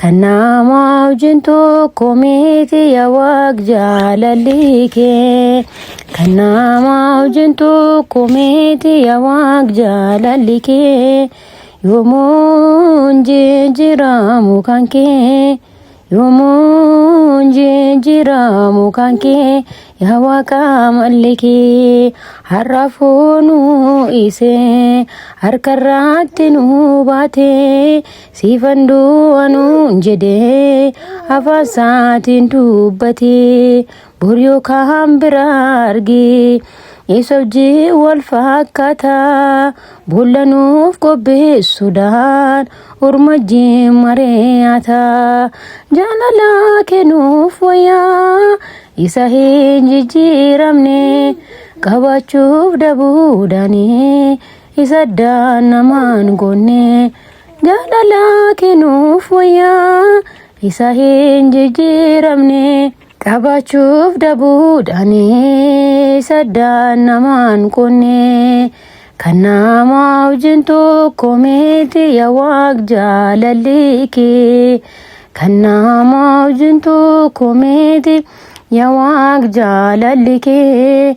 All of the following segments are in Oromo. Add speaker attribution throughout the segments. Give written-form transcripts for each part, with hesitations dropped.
Speaker 1: كنما وجنتو كوميتي يا وقجال الليكي كنما وجنتو كوميتي يا وقجال الليكي يومون جيجرا مكانكي يومون جيجرا مكانكي يا وقام الليكي حرفونو إيسي harkarrattinu baate sifanduu anuun jedhee afaansaatiin dubbate boryoo kaan biraa argee isojii wal fakkaataa bullanuuf qopheessuudhaan ormajjiin mari'ataa jaalala kennuuf wayyaa isa hin jijjiiramne qabachuuf dhabuudhaanii isadda namaan gonne jaalala kennuuf wayyaa isa hin jijjiiramne qabachuuf dhabuudhaan isadda namaan gonne kan nama wajjin tokko miti yaa Waaq jaalalli kee kan nama wajjin tokko miti yaa Waaq jaalalli kee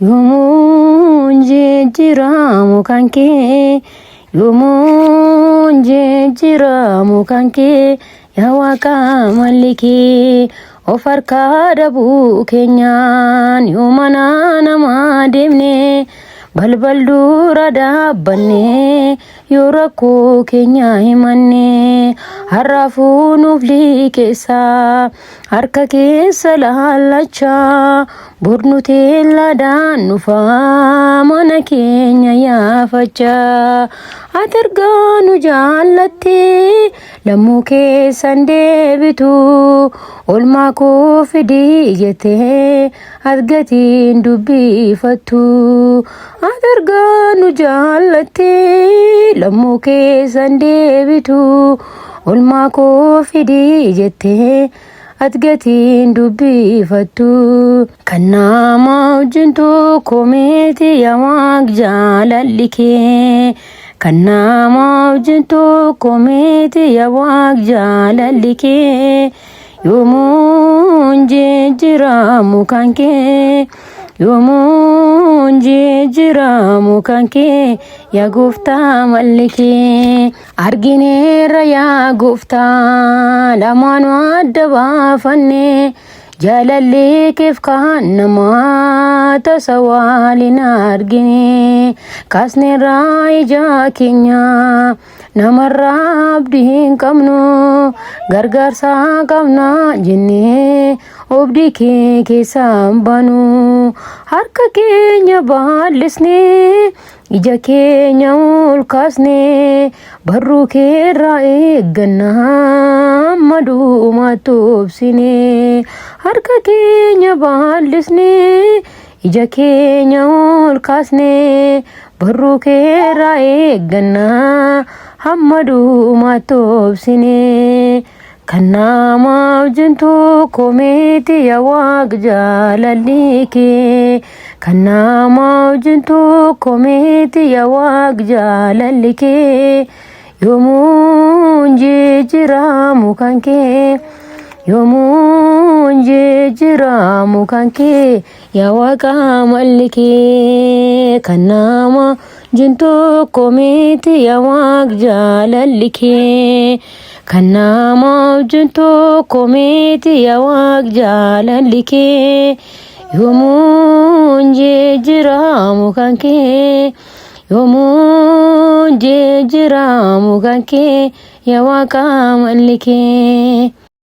Speaker 1: yoomuu jijjiiramu kan kee yoomuu jijjiiramu kan kee yaa Waaqa malli kee of harkaa dhabuu keenyaan yoo mana namaa deemne balbal dura dhaabbanne yoo rakkoo keenya himanne har'aafuu nuuf liqeessaa harka keessa laallachaa bornuteen laadaan dhufaa mana keenya yaafachaa ati ergaa nu jaallattee lammuu keessan deebitu olmaa koo fidii jettee argatiin dubbifattu ati ergaa nu jaallattee lammuu keessan deebitu olmaa koo fidii jettee atgatiin dubbifattu kan nama wajjin tokko miti yaa Waaq jaalalli kee kan nama wajjin tokko miti yaa Waaq jaalalli kee yoomuu jijjiiramu kan kee yoomuu jijjiiramu kan kee yaa Gooftaa malli kee argineerra yaa Gooftaa lamaanuu adda baafanne jaalalli keef kan namaa tasa waliin argine kaasneerraa ija keenya namarraa abdii hin qabnu gargaarsa qabna jennee obdii kee keessaan banu harka keenya bal'isnee ija keenya ol kaasnee barruu keerraa eeggannaa maduumaatti obsinee harka keenya bal'isnee ija keenya ol kaasnee barruu keerraa eeggannaa hammaduumaatti obsinee kan nama wajjin tokko miti yaa Waaq jaalalli kee kan nama wajjin tokko miti yaa Waaq jaalalli kee yoomuu jijjiiramu kan kee yoomuu jijjiiramu kan kee yaa Waaqa malli kee kan nama wajjin tokko miti yaa Waaq jaalalli kee kan nama wajjin tokko miti yaa Waaq jaalalli kee yoomuu jijjiiramu kan kee yoomuu jijjiiramu kan kee yaa Waaqa malli kee